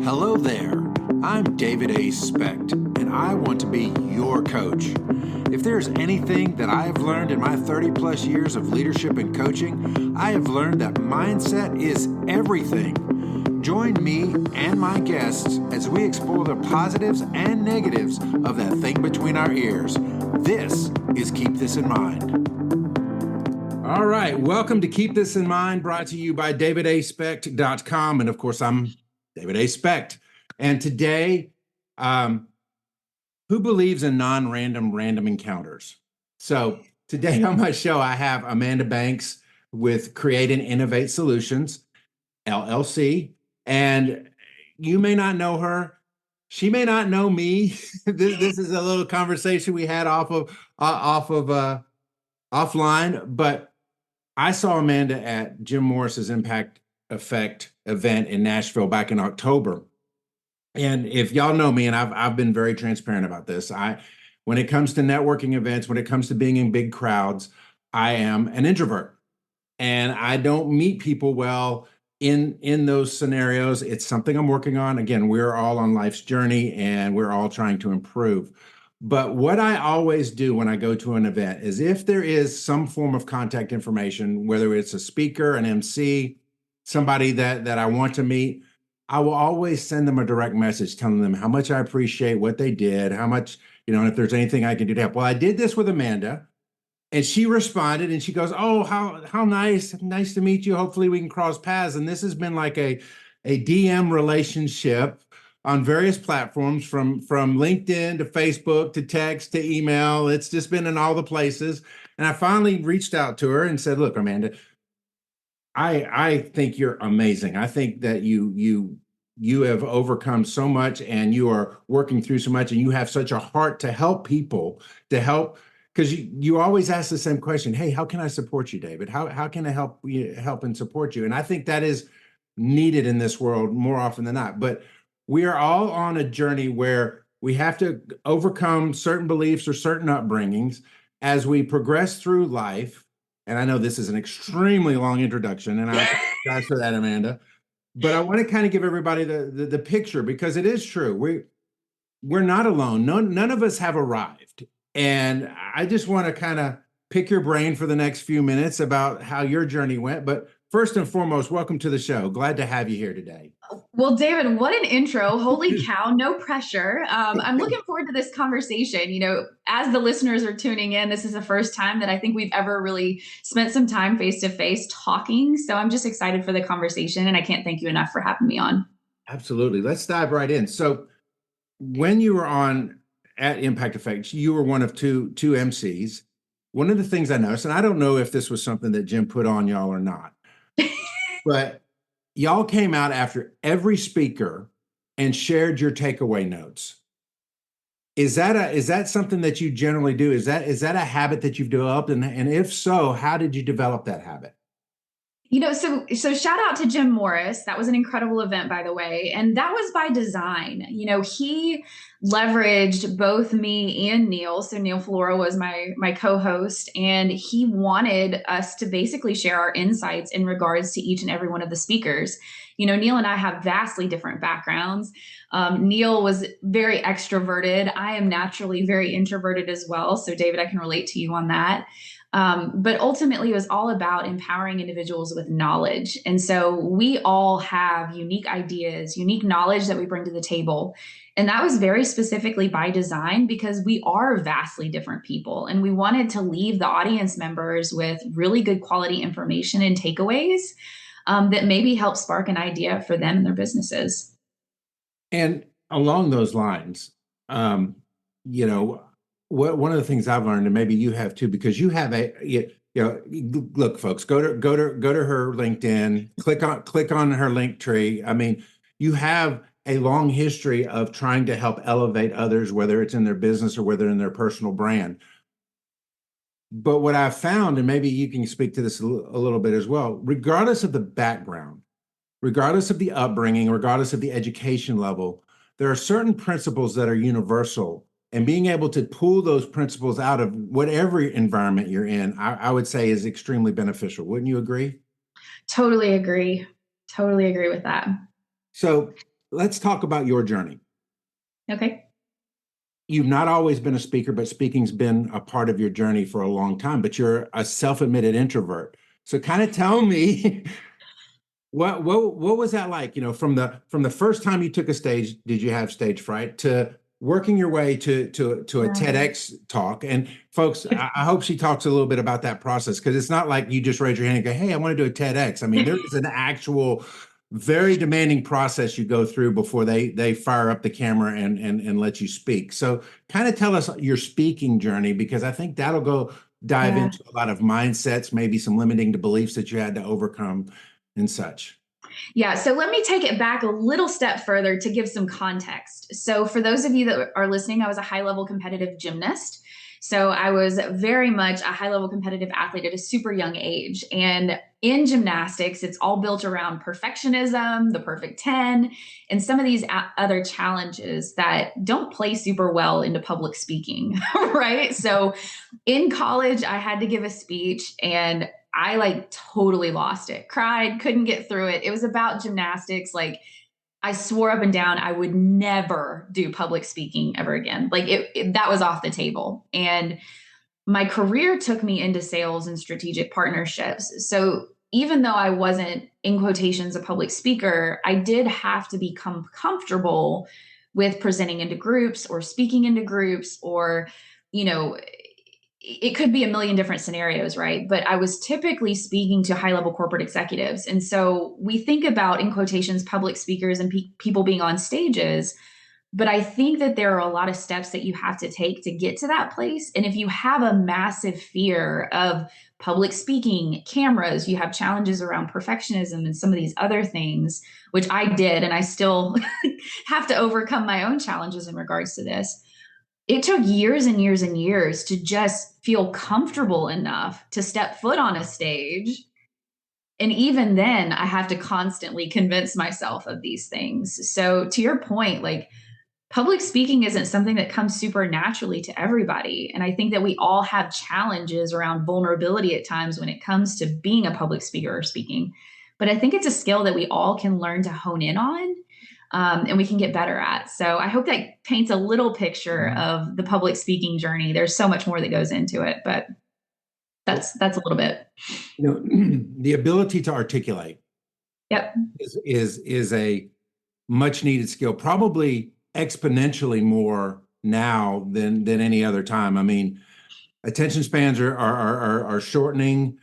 Hello there. I'm David A. Specht, and I want to be your coach. If there's anything that I have learned in my 30 plus years of leadership and coaching, I have learned that mindset is everything. Join me and my guests as we explore the positives and negatives of that thing between our ears. This is Keep This in Mind. All right, welcome to Keep This in Mind, brought to you by davidaspecht.com. And of course, I'm David A. Specht. And today, who believes in non-random random encounters? So today on my show, I have Amanda Banks with Create and Innovate Solutions, LLC. And you may not know her. She may not know me. This is a little conversation we had offline. But I saw Amanda at Jim Morris's Impact Effect event in Nashville back in October. And if y'all know me, and I've been very transparent about this, when it comes to networking events, when it comes to being in big crowds, I am an introvert, and I don't meet people well in those scenarios. It's something I'm working on. Again, we're all on life's journey, and we're all trying to improve. But what I always do when I go to an event is, if there is some form of contact information, whether it's a speaker, an MC, somebody that I want to meet, I will always send them a direct message telling them how much I appreciate what they did, how much, and if there's anything I can do to help. Well, I did this with Amanda, and she responded, and she goes, "Oh, how nice to meet you. Hopefully we can cross paths." And this has been like a DM relationship on various platforms, from LinkedIn to Facebook to text to email. It's just been in all the places. And I finally reached out to her and said, "Look, Amanda, I think you're amazing. I think that you have overcome so much, and you are working through so much, and you have such a heart to help people, because you always ask the same question. Hey, how can I support you, David? How can I help and support you?" And I think that is needed in this world more often than not. But we are all on a journey where we have to overcome certain beliefs or certain upbringings as we progress through life. And I know this is an extremely long introduction, and I apologize for that, Amanda. But I want to kind of give everybody the picture, because it is true. We're not alone. None of us have arrived. And I just want to kind of pick your brain for the next few minutes about how your journey went. But first and foremost, welcome to the show. Glad to have you here today. Well, David, what an intro. Holy cow, no pressure. I'm looking forward to this conversation. As the listeners are tuning in, this is the first time that I think we've ever really spent some time face-to-face talking. So I'm just excited for the conversation, and I can't thank you enough for having me on. Absolutely. Let's dive right in. So when you were at Impact Effect, you were one of two MCs. One of the things I noticed, and I don't know if this was something that Jim put on y'all or not, but y'all came out after every speaker and shared your takeaway notes. Is that something that you generally do? Is that a habit that you've developed? And if so, how did you develop that habit? So shout out to Jim Morris. That was an incredible event, by the way. And that was by design. He leveraged both me and Neil. So Neil Flora was my co-host, and he wanted us to basically share our insights in regards to each and every one of the speakers. Neil and I have vastly different backgrounds. Neil was very extroverted. I am naturally very introverted as well. So David, I can relate to you on that. But ultimately, it was all about empowering individuals with knowledge. And so we all have unique ideas, unique knowledge that we bring to the table. And that was very specifically by design, because we are vastly different people. And we wanted to leave the audience members with really good quality information and takeaways that maybe help spark an idea for them and their businesses. And along those lines, one of the things I've learned, and maybe you have too, because you have look, folks, go to her LinkedIn, click on her link tree. I mean, you have a long history of trying to help elevate others, whether it's in their business or whether in their personal brand. But what I've found, and maybe you can speak to this a little bit as well, regardless of the background, regardless of the upbringing, regardless of the education level, there are certain principles that are universal. And being able to pull those principles out of whatever environment you're in, I would say, is extremely beneficial. Wouldn't you agree? Totally agree. Totally agree with that. So let's talk about your journey. Okay. You've not always been a speaker, but speaking's been a part of your journey for a long time, but you're a self-admitted introvert. So kind of tell me what was that like? From the first time you took a stage, did you have stage fright, to working your way to a TEDx talk? And folks, I hope she talks a little bit about that process, because it's not like you just raise your hand and go, "Hey, I want to do a TEDx." I mean, there is an actual very demanding process you go through before they fire up the camera and let you speak. So kind of tell us your speaking journey, because I think that'll go dive Yeah. into a lot of mindsets, maybe some limiting beliefs that you had to overcome and such. Yeah, so let me take it back a little step further to give some context. So, for those of you that are listening, I was a high level competitive gymnast. So, I was very much a high level competitive athlete at a super young age. And in gymnastics, it's all built around perfectionism, the perfect 10, and some of these other challenges that don't play super well into public speaking, right? So, in college, I had to give a speech, and I like totally lost it, cried, couldn't get through it. It was about gymnastics. Like, I swore up and down I would never do public speaking ever again. Like, that was off the table. And my career took me into sales and strategic partnerships. So even though I wasn't, in quotations, a public speaker, I did have to become comfortable with presenting into groups or speaking into groups, or, you know, it could be a million different scenarios, right? But I was typically speaking to high level corporate executives. And so we think about, in quotations, public speakers and people being on stages. But I think that there are a lot of steps that you have to take to get to that place. And if you have a massive fear of public speaking, cameras, you have challenges around perfectionism and some of these other things, which I did, and I still have to overcome my own challenges in regards to this. It took years and years and years to just feel comfortable enough to step foot on a stage. And even then, I have to constantly convince myself of these things. So, to your point, like, public speaking isn't something that comes super naturally to everybody. And I think that we all have challenges around vulnerability at times when it comes to being a public speaker or speaking. But I think it's a skill that we all can learn to hone in on, and we can get better at. So I hope that paints a little picture of the public speaking journey. There's so much more that goes into it, but that's a little bit. The ability to articulate Yep. is a much needed skill, probably exponentially more now than any other time. I mean, attention spans are shortening.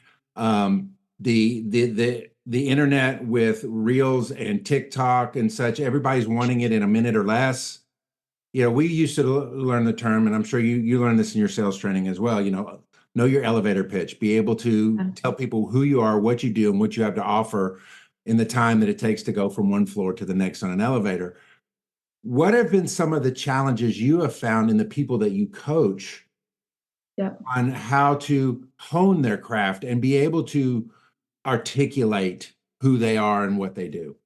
The internet with reels and TikTok and such, everybody's wanting it in a minute or less. We used to learn the term, and I'm sure you learned this in your sales training as well. Know your elevator pitch, be able to tell people who you are, what you do, and what you have to offer in the time that it takes to go from one floor to the next on an elevator. What have been some of the challenges you have found in the people that you coach, Yep. on how to hone their craft and be able to articulate who they are and what they do?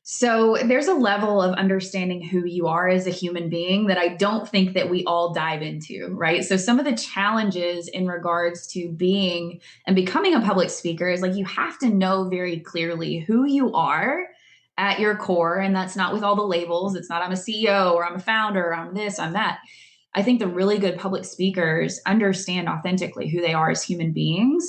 So there's a level of understanding who you are as a human being that I don't think that we all dive into, right? So some of the challenges in regards to being and becoming a public speaker is, like, you have to know very clearly who you are at your core. And that's not with all the labels. It's not, I'm a CEO or I'm a founder, or I'm this, I'm that. I think the really good public speakers understand authentically who they are as human beings,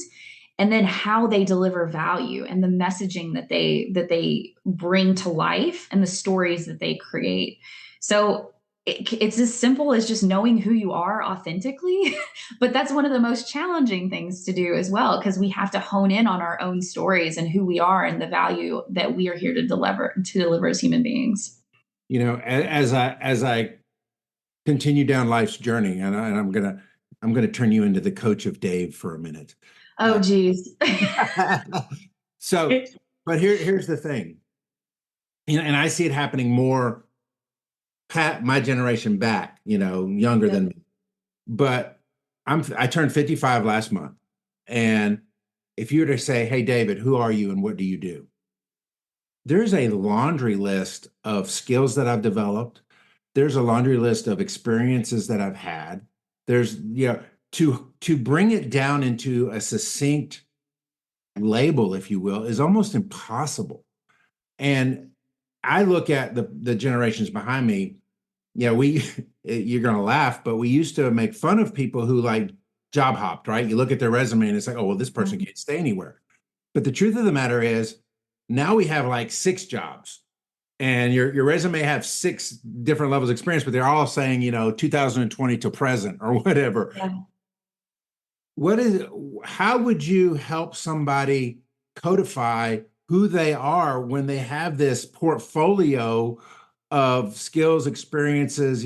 and then how they deliver value and the messaging that they bring to life and the stories that they create. So it's as simple as just knowing who you are authentically, but that's one of the most challenging things to do as well, because we have to hone in on our own stories and who we are and the value that we are here to deliver as human beings. As I continue down life's journey, and I'm gonna turn you into the coach of Dave for a minute. Oh, geez. So, but here's the thing, and I see it happening more my generation back, younger Yep. than me. But I turned 55 last month, and if you were to say, "Hey, David, who are you and what do you do?" There's a laundry list of skills that I've developed. There's a laundry list of experiences that I've had. There's, to bring it down into a succinct label, if you will, is almost impossible. And I look at the generations behind me. Yeah, you're going to laugh, but we used to make fun of people who like job hopped, right? You look at their resume and it's like, oh, well, this person can't stay anywhere. But the truth of the matter is now we have like 6 jobs and your resume have 6 different levels of experience, but they're all saying, 2020 to present or whatever. Yeah. What is, how would you help somebody codify who they are when they have this portfolio of skills, experiences?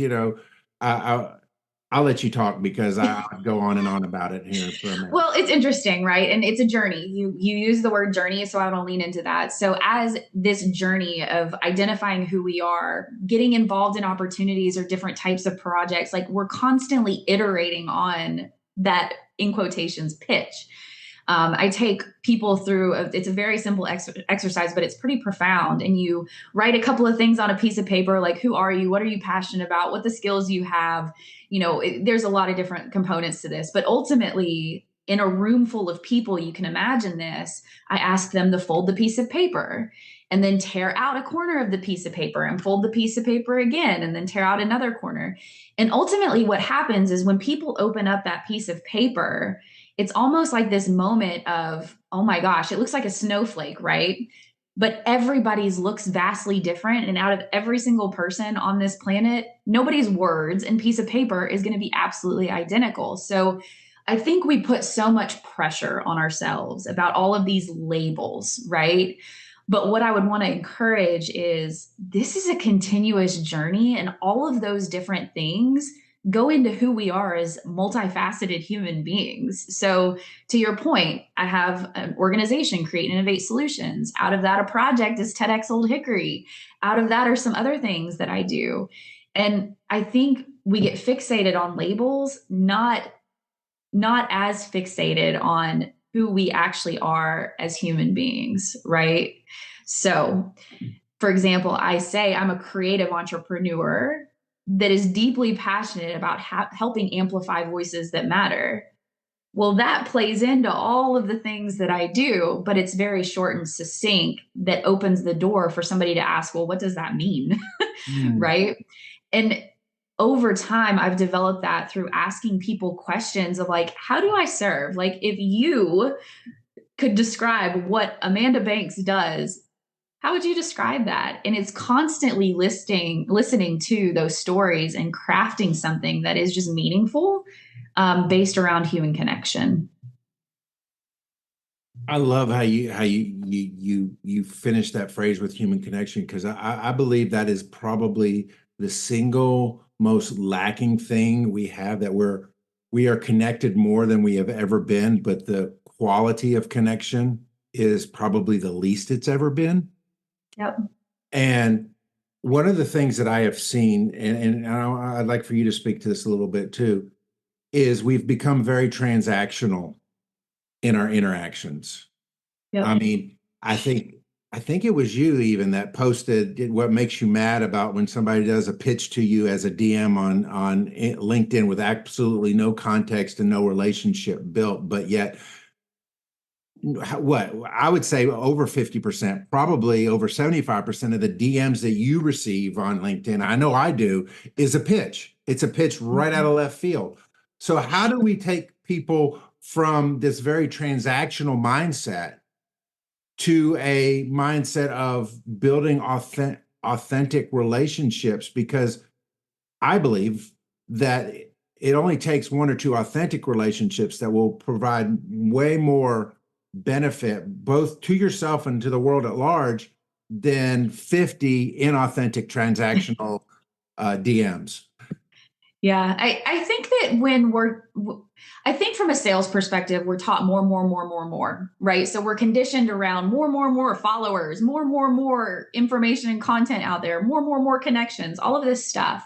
I'll let you talk because I'll go on and on about it here for a minute. Well, it's interesting, right? And it's a journey. You use the word journey, so I want to lean into that. So as this journey of identifying who we are, getting involved in opportunities or different types of projects, like we're constantly iterating on that in quotations pitch. I take people through, it's a very simple exercise, but it's pretty profound. And you write a couple of things on a piece of paper, like who are you? What are you passionate about? What the skills you have? There's a lot of different components to this, but ultimately, in a room full of people, you can imagine this. I ask them to fold the piece of paper and then tear out a corner of the piece of paper and fold the piece of paper again and then tear out another corner. And ultimately, what happens is when people open up that piece of paper, it's almost like this moment of, oh my gosh, it looks like a snowflake, right? But everybody's looks vastly different. And out of every single person on this planet, nobody's words and piece of paper is going to be absolutely identical. So I think we put so much pressure on ourselves about all of these labels, right? But what I would want to encourage is this is a continuous journey, and all of those different things go into who we are as multifaceted human beings. So, to your point, I have an organization, Create and Innovate Solutions. Out of that, a project is TEDx Old Hickory. Out of that are some other things that I do. And I think we get fixated on labels, not as fixated on who we actually are as human beings, right? So, for example, I say I'm a creative entrepreneur that is deeply passionate about helping amplify voices that matter. Well, that plays into all of the things that I do, but it's very short and succinct that opens the door for somebody to ask, well, what does that mean? Mm. Right. And over time, I've developed that through asking people questions of like, how do I serve? Like, if you could describe what Amanda Banks does, how would you describe that? And it's constantly listening to those stories and crafting something that is just meaningful, based around human connection. I love how you finish that phrase with human connection because I believe that is probably the single most lacking thing we have, that we are connected more than we have ever been, but the quality of connection is probably the least it's ever been. Yep. And one of the things that I have seen, and I'd like for you to speak to this a little bit too, is we've become very transactional in our interactions. I Yep. mean, I think it was you even that posted what makes you mad about when somebody does a pitch to you as a DM on LinkedIn with absolutely no context and no relationship built, but yet what I would say over 50%, probably over 75% of the DMs that you receive on LinkedIn, I know I do, is a pitch. It's a pitch right out of left field. So how do we take people from this very transactional mindset to a mindset of building authentic relationships? Because I believe that it only takes 1 or 2 authentic relationships that will provide way more benefit both to yourself and to the world at large than 50 inauthentic transactional DMs. Yeah, I think that I think from a sales perspective, we're taught more, more, more, more, more, right? So we're conditioned around more, more, more followers, more, more, more information and content out there, more, more, more connections, all of this stuff.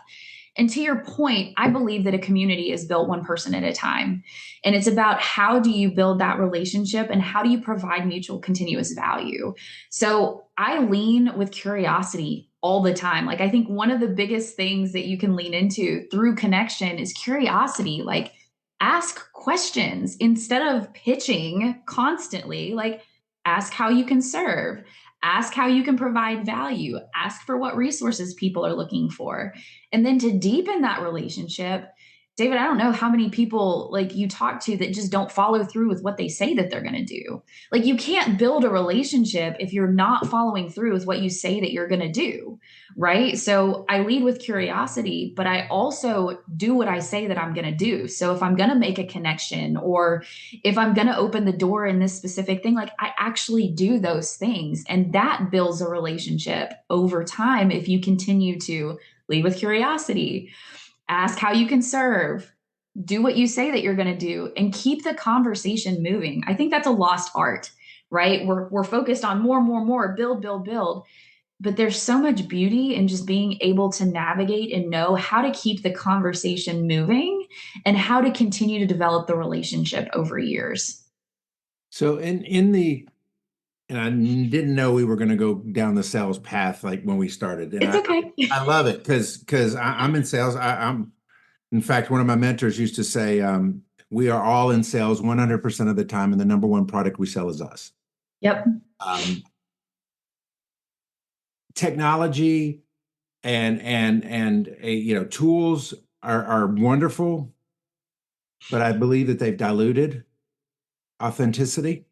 And to your point, I believe that a community is built one person at a time. And it's about how do you build that relationship and how do you provide mutual continuous value? So I lean with curiosity all the time. Like, I think one of the biggest things that you can lean into through connection is curiosity. Like, ask questions instead of pitching constantly. Like, ask how you can serve, Ask how you can provide value. Ask for what resources people are looking for. And then to deepen that relationship, David, I don't know how many people like you talk to that just don't follow through with what they say that they're going to do. Like you can't build a relationship if you're not following through with what you say that you're going to do, right? So I lead with curiosity, but I also do what I say that I'm going to do. So if I'm going to make a connection or if I'm going to open the door in this specific thing, like I actually do those things. And that builds a relationship over time if you continue to lead with curiosity, ask how you can serve, do what you say that you're going to do, and keep the conversation moving. I think that's a lost art, right? We're focused on more, build, build, build. But there's so much beauty in just being able to navigate and know how to keep the conversation moving and how to continue to develop the relationship over years. So and I didn't know we were going to go down the sales path like when we started. And It's okay. I love it because I'm in sales. I'm in fact, one of my mentors used to say, we are all in sales 100% of the time, and the number one product we sell is us. Yep. Technology and tools are wonderful, but I believe that they've diluted authenticity.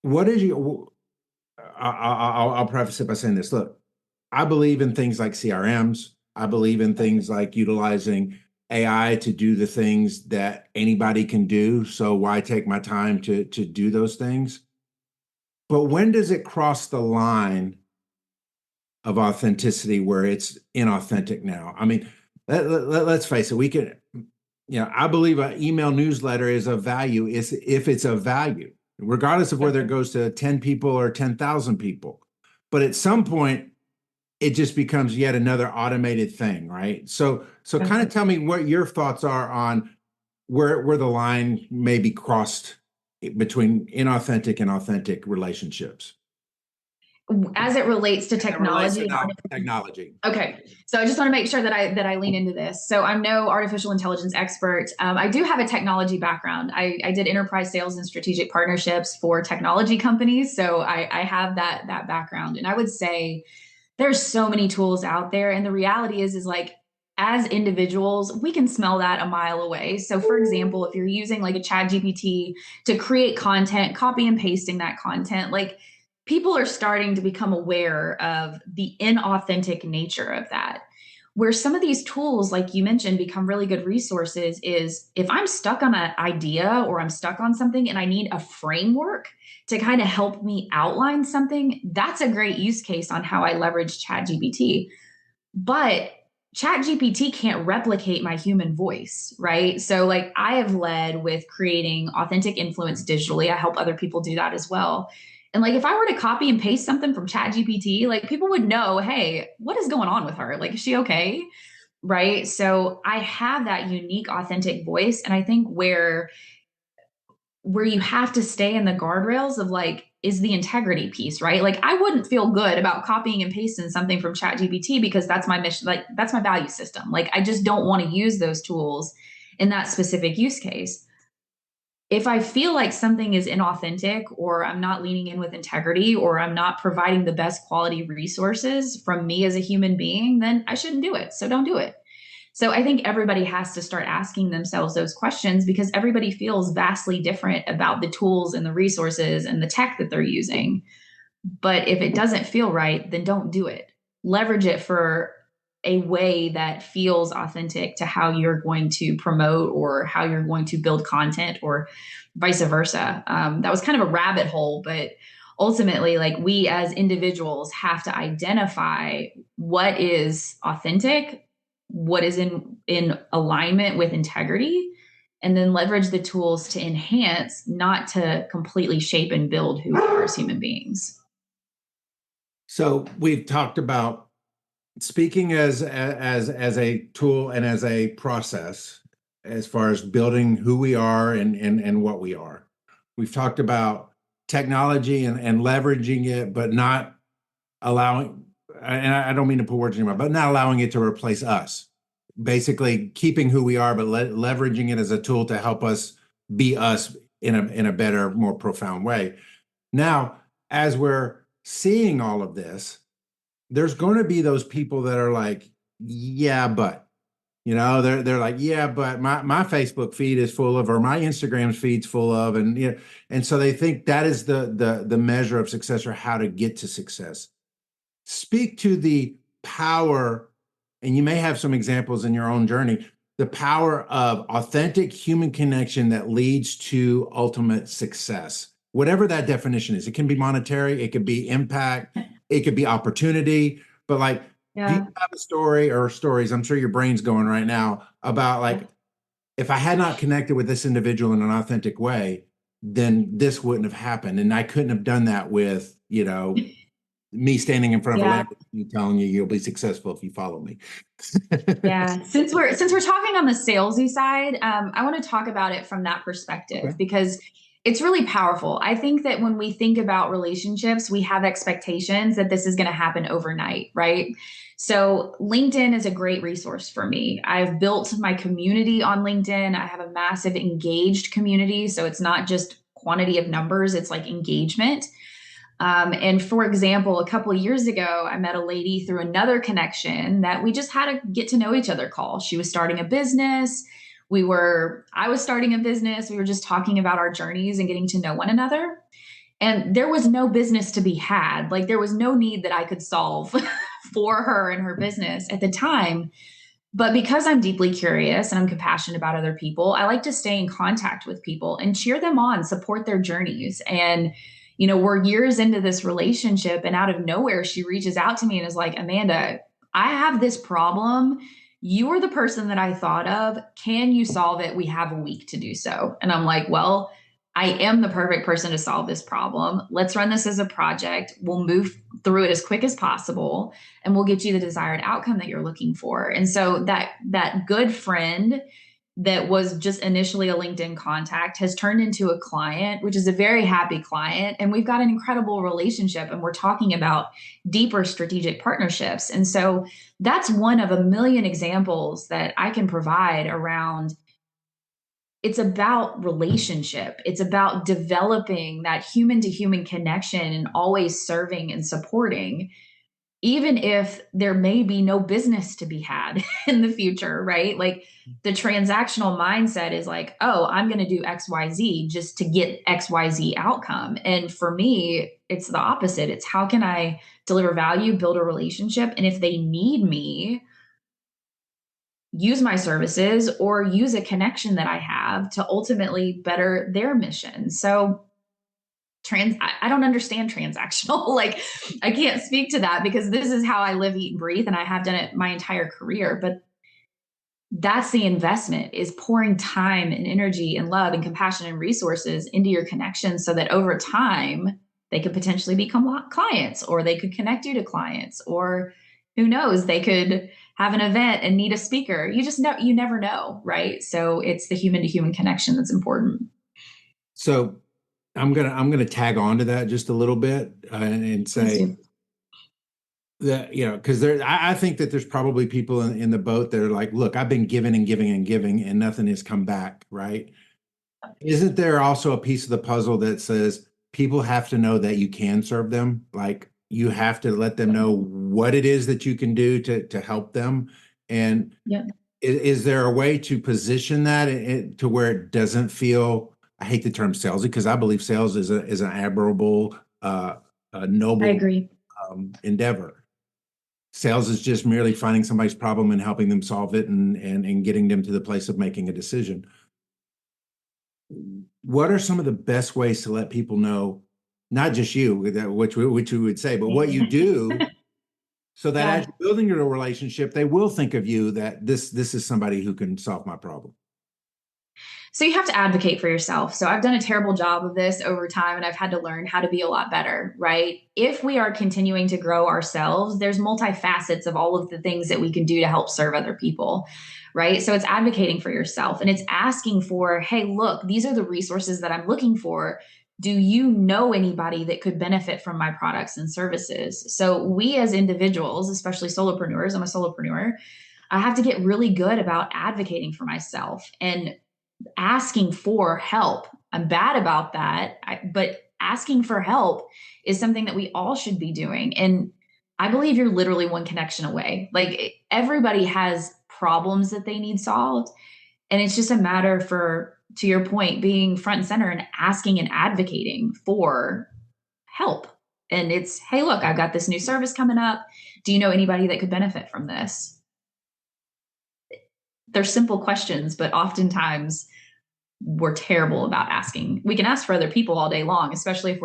What is your? I'll preface it by saying this. Look, I believe in things like CRMs. I believe in things like utilizing AI to do the things that anybody can do. So why take my time to do those things? But when does it cross the line of authenticity where it's inauthentic now? I mean, let's face it. We can, I believe an email newsletter is of value if it's of value, regardless of whether it goes to 10 people or 10,000 people. But at some point, it just becomes yet another automated thing, right? So kind of tell me what your thoughts are on where the line may be crossed between inauthentic and authentic relationships. As it relates to technology. Technology. Okay. So I just want to make sure that I lean into this. So I'm no artificial intelligence expert. I do have a technology background. I did enterprise sales and strategic partnerships for technology companies. So I have that background. And I would say there's so many tools out there. And the reality is like, as individuals, we can smell that a mile away. So for example, if you're using like a chat GPT to create content, copy and pasting that content, like people are starting to become aware of the inauthentic nature of that. Where some of these tools, like you mentioned, become really good resources is if I'm stuck on an idea or I'm stuck on something and I need a framework to kind of help me outline something, that's a great use case on how I leverage ChatGPT. But ChatGPT can't replicate my human voice, right? So, like, I have led with creating authentic influence digitally. I help other people do that as well. And like, if I were to copy and paste something from ChatGPT, like people would know, hey, what is going on with her? Like, is she okay? Right. So I have that unique, authentic voice. And I think where you have to stay in the guardrails of like, is the integrity piece, right? Like I wouldn't feel good about copying and pasting something from ChatGPT because that's my mission, like that's my value system. Like I just don't want to use those tools in that specific use case. If I feel like something is inauthentic or I'm not leaning in with integrity or I'm not providing the best quality resources from me as a human being, then I shouldn't do it. So don't do it. So I think everybody has to start asking themselves those questions because everybody feels vastly different about the tools and the resources and the tech that they're using. But if it doesn't feel right, then don't do it. Leverage it for a way that feels authentic to how you're going to promote or how you're going to build content or vice versa. That was kind of a rabbit hole, but ultimately, like we as individuals have to identify what is authentic, what is in alignment with integrity, and then leverage the tools to enhance, not to completely shape and build who we are as human beings. So we've talked about speaking as a tool and as a process as far as building who we are and what we are. We've talked about technology and leveraging it, but not allowing, and I don't mean to put words in your mouth, but not allowing it to replace us. Basically keeping who we are, but leveraging it as a tool to help us be us in a better, more profound way. Now, as we're seeing all of this, there's going to be those people that are like, yeah, but they're like, yeah, but my Facebook feed is full of, or my Instagram feed's full of, and and so they think that is the measure of success or how to get to success. Speak to the power, and you may have some examples in your own journey, the power of authentic human connection that leads to ultimate success. Whatever that definition is, it can be monetary, it could be impact, it could be opportunity, but like, do you Yeah. have a story or stories? I'm sure your brain's going right now about like, if I had not connected with this individual in an authentic way, then this wouldn't have happened. And I couldn't have done that with, me standing in front of a Yeah. Lamborghini telling you you'll be successful if you follow me. Yeah. Since we're talking on the salesy side, I want to talk about it from that perspective Okay. because it's really powerful. I think that when we think about relationships, we have expectations that this is going to happen overnight, right? So LinkedIn is a great resource for me. I've built my community on LinkedIn. I have a massive engaged community. So it's not just quantity of numbers, it's like engagement. And for example, a couple of years ago, I met a lady through another connection that we just had a get to know each other call. She was starting a business. I was starting a business. We were just talking about our journeys and getting to know one another. And there was no business to be had. Like there was no need that I could solve for her and her business at the time. But because I'm deeply curious and I'm compassionate about other people, I like to stay in contact with people and cheer them on, support their journeys. And, we're years into this relationship, and out of nowhere, she reaches out to me and is like, Amanda, I have this problem. You are the person that I thought of. Can you solve it? We have a week to do so. And I'm like, well, I am the perfect person to solve this problem. Let's run this as a project. We'll move through it as quick as possible and we'll get you the desired outcome that you're looking for. And so that good friend that was just initially a LinkedIn contact has turned into a client, which is a very happy client. And we've got an incredible relationship and we're talking about deeper strategic partnerships. And so that's one of a million examples that I can provide around. It's about relationship. It's about developing that human to human connection and always serving and supporting, even if there may be no business to be had in the future, right? Like the transactional mindset is like, oh, I'm going to do XYZ just to get XYZ outcome. And for me, it's the opposite. It's how can I deliver value, build a relationship? And if they need me, use my services or use a connection that I have to ultimately better their mission. So I don't understand transactional. Like I can't speak to that because this is how I live, eat, and breathe. And I have done it my entire career. But that's the investment, is pouring time and energy and love and compassion and resources into your connections so that over time they could potentially become clients, or they could connect you to clients, or who knows, they could have an event and need a speaker. You never know, right? So it's the human to human connection that's important. So I'm gonna tag on to that just a little bit and Please say do. that because I think that there's probably people in the boat that are like, look, I've been giving and giving and giving and nothing has come back, right? Isn't there also a piece of the puzzle that says people have to know that you can serve them? Like you have to let them know what it is that you can do to help them. And Yeah, is there a way to position that to where it doesn't feel, I hate the term salesy because I believe sales is an admirable, a I noble agree. endeavor. Sales is just merely finding somebody's problem and helping them solve it and getting them to the place of making a decision. What are some of the best ways to let people know, not just you, which we would say, but what you do, so that as Yeah. you're building your relationship, they will think of you that this is somebody who can solve my problem. So you have to advocate for yourself. So I've done a terrible job of this over time and I've had to learn how to be a lot better, right? If we are continuing to grow ourselves, there's multifacets of all of the things that we can do to help serve other people, right? So it's advocating for yourself and it's asking for, hey, look, these are the resources that I'm looking for. Do you know anybody that could benefit from my products and services? So we as individuals, especially solopreneurs, I'm a solopreneur, I have to get really good about advocating for myself and asking for help. I'm bad about that, but asking for help is something that we all should be doing. And I believe you're literally one connection away. Like everybody has problems that they need solved. And it's just a matter for, to your point, being front and center and asking and advocating for help. And it's, hey, look, I've got this new service coming up. Do you know anybody that could benefit from this? They're simple questions, but oftentimes we're terrible about asking. We can ask for other people all day long, especially if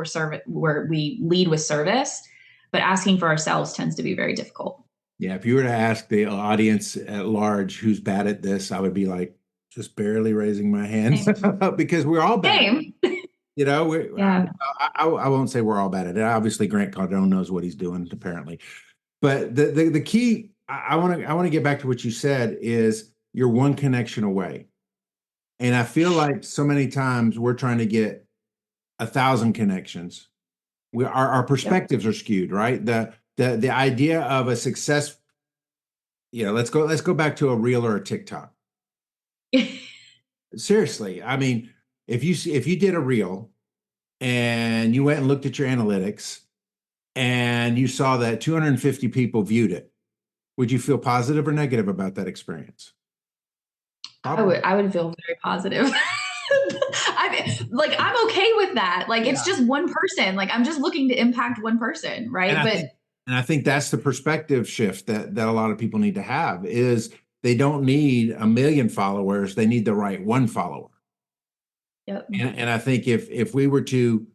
where we lead with service, but asking for ourselves tends to be very difficult. Yeah, if you were to ask the audience at large who's bad at this, I would be like, just barely raising my hands because we're all bad. Same. You know, Yeah. I won't say we're all bad at it. Obviously, Grant Cardone knows what he's doing, apparently. But the key, I want to get back to what you said is you're one connection away. And I feel like so many times we're trying to get 1,000 connections. Our perspectives are skewed, right? The idea of a success, let's go back to a reel or a TikTok. Seriously, I mean, if you did a reel and you went and looked at your analytics and you saw that 250 people viewed it, would you feel positive or negative about that experience? I would feel very positive. I mean, like, I'm okay with that. Like, it's just one person. Like, I'm just looking to impact one person, right? And I think that's the perspective shift that a lot of people need to have is they don't need 1 million followers. They need the right one follower. Yep. And I think if we were to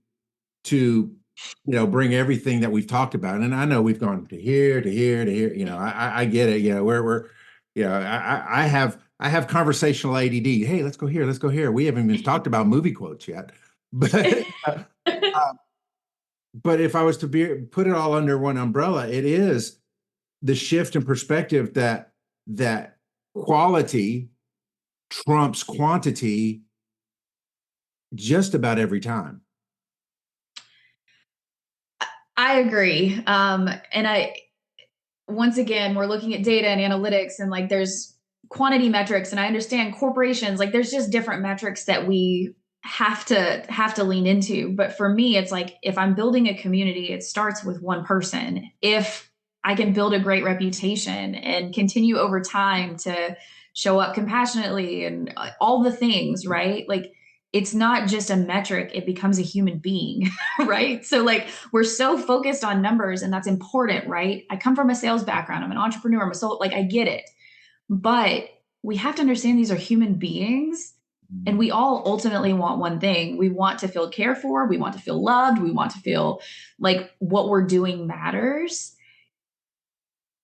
bring everything that we've talked about, and I know we've gone to here, to here, to here, I get it. I have conversational ADD. Hey, let's go here. Let's go here. We haven't even talked about movie quotes yet, but but if I was to put it all under one umbrella, it is the shift in perspective that quality trumps quantity just about every time. I agree. Once again, we're looking at data and analytics and like there's quantity metrics, and I understand corporations, like there's just different metrics that we have to lean into. But for me, it's like, if I'm building a community, it starts with one person. If I can build a great reputation and continue over time to show up compassionately and all the things, right? Like, it's not just a metric, it becomes a human being, right? So like, we're so focused on numbers, and that's important, right? I come from a sales background. I'm an entrepreneur. Like, I get it. But we have to understand these are human beings, and we all ultimately want one thing. We want to feel cared for. We want to feel loved. We want to feel like what we're doing matters.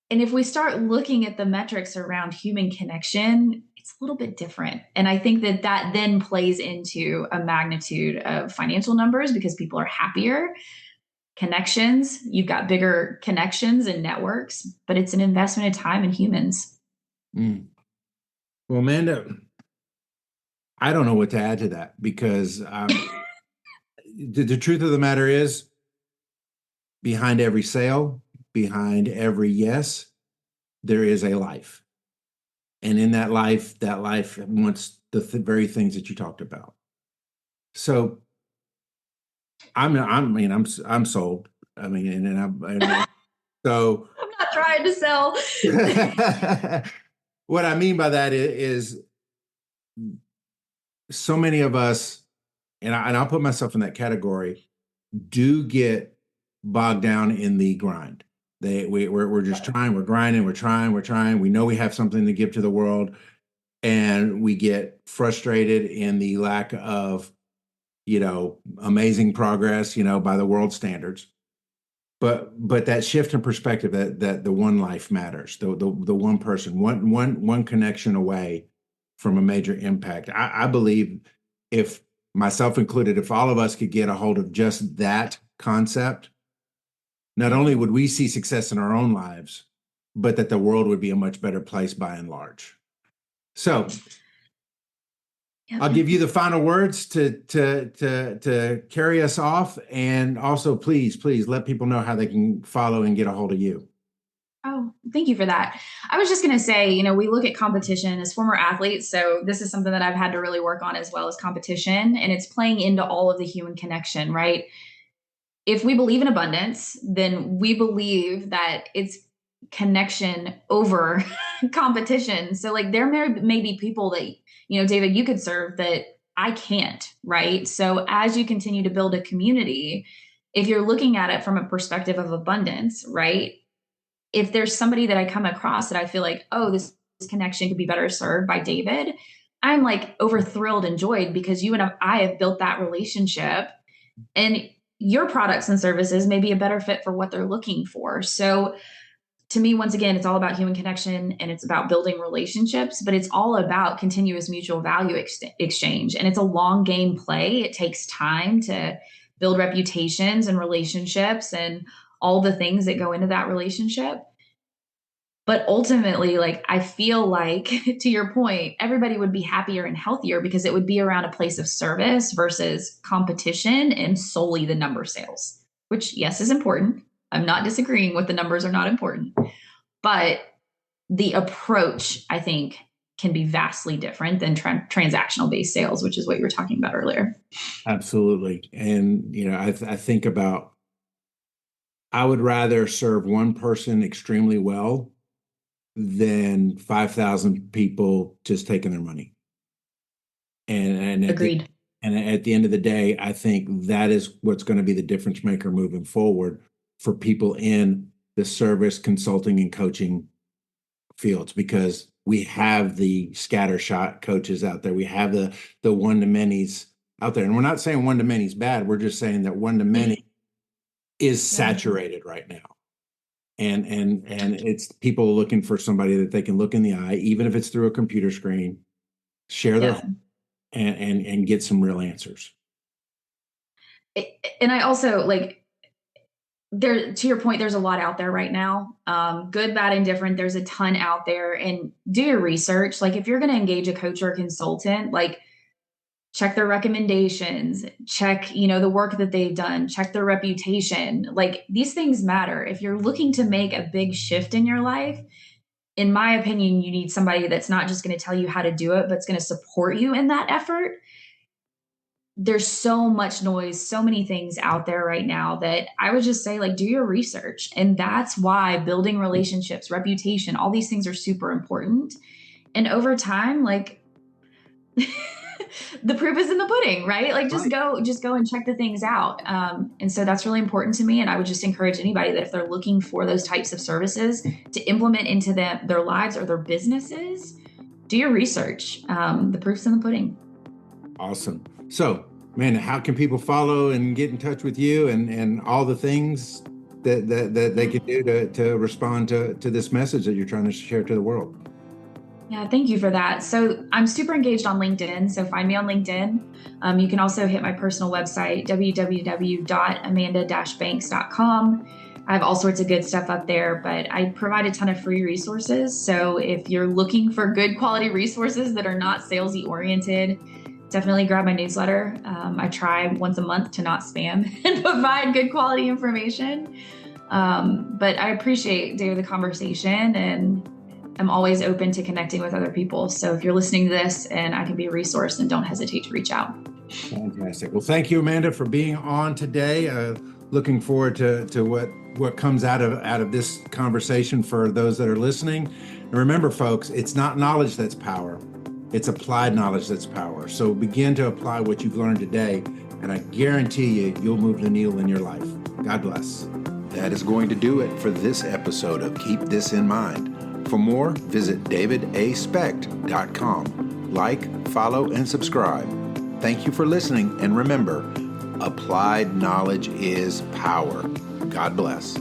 And if we start looking at the metrics around human connection, it's a little bit different. And I think that then plays into a magnitude of financial numbers because people are happier. Connections, you've got bigger connections and networks, but it's an investment of time in humans. Well, Amanda, I don't know what to add to that because the truth of the matter is, behind every sale, behind every yes, there is a life. And in that life wants the very things that you talked about. So I'm sold. I mean, and so I'm not trying to sell. What I mean by that is so many of us, and I'll put myself in that category, do get bogged down in the grind. We're just trying, we're grinding, we're trying. We know we have something to give to the world, and we get frustrated in the lack of, amazing progress, by the world standards. But that shift in perspective that the one life matters, the one person, one connection away from a major impact. I believe, if myself included, if all of us could get a hold of just that concept, not only would we see success in our own lives, but that the world would be a much better place by and large. So I'll give you the final words to carry us off. And also, please let people know how they can follow and get a hold of you. Oh, Thank you for that. I was just going to say, we look at competition as former athletes. So this is something that I've had to really work on as well as competition. And it's playing into all of the human connection, right? If we believe in abundance, then we believe that it's connection over competition. So like there may be people that, David, you could serve that I can't, right? So as you continue to build a community, if you're looking at it from a perspective of abundance, right? If there's somebody that I come across that I feel like, oh, this connection could be better served by David, I'm like over thrilled and joyed because you and I have built that relationship, and your products and services may be a better fit for what they're looking for. So to me, once again, it's all about human connection and it's about building relationships, but it's all about continuous mutual value exchange. And it's a long game play. It takes time to build reputations and relationships and all the things that go into that relationship. But ultimately, like, I feel like, to your point, everybody would be happier and healthier because it would be around a place of service versus competition and solely the number sales, which, yes, is important. I'm not disagreeing with the numbers are not important, but the approach, I think, can be vastly different than transactional based sales, which is what you were talking about earlier. Absolutely. And, I think about, I would rather serve one person extremely well than 5,000 people just taking their money. And Agreed. At the end of the day, I think that is what's going to be the difference maker moving forward for people in the service, consulting, and coaching fields, because we have the scattershot coaches out there. We have the one-to-manys out there. And we're not saying one-to-many is bad. We're just saying that one-to-many is saturated right now. And it's people looking for somebody that they can look in the eye, even if it's through a computer screen, share their and get some real answers. And I also like there, to your point, there's a lot out there right now. Good, bad, and different. There's a ton out there, and do your research. Like if you're going to engage a coach or a consultant, like check their recommendations, check, the work that they've done, check their reputation. Like these things matter. If you're looking to make a big shift in your life, in my opinion, you need somebody that's not just going to tell you how to do it, but it's going to support you in that effort. There's so much noise, so many things out there right now that I would just say, like, do your research. And that's why building relationships, reputation, all these things are super important. And over time, like, the proof is in the pudding, right? Like just go and check the things out. And so that's really important to me. And I would just encourage anybody that if they're looking for those types of services to implement into their lives or their businesses, do your research. The proof's in the pudding. Awesome. So, man, how can people follow and get in touch with you and all the things that they can do to respond to this message that you're trying to share to the world? Yeah, thank you for that. So I'm super engaged on LinkedIn. So find me on LinkedIn. You can also hit my personal website, www.amanda-banks.com. I have all sorts of good stuff up there, but I provide a ton of free resources. So if you're looking for good quality resources that are not salesy oriented, definitely grab my newsletter. I try once a month to not spam and provide good quality information. But I appreciate, David, the conversation, and I'm always open to connecting with other people. So if you're listening to this and I can be a resource, then don't hesitate to reach out. Fantastic. Well, thank you, Amanda, for being on today. Looking forward to what comes out of this conversation for those that are listening. And remember, folks, it's not knowledge that's power. It's applied knowledge that's power. So begin to apply what you've learned today, and I guarantee you'll move the needle in your life. God bless. That is going to do it for this episode of Keep This in Mind. For more, visit davidaspecht.com. Like, follow, and subscribe. Thank you for listening, and remember, applied knowledge is power. God bless.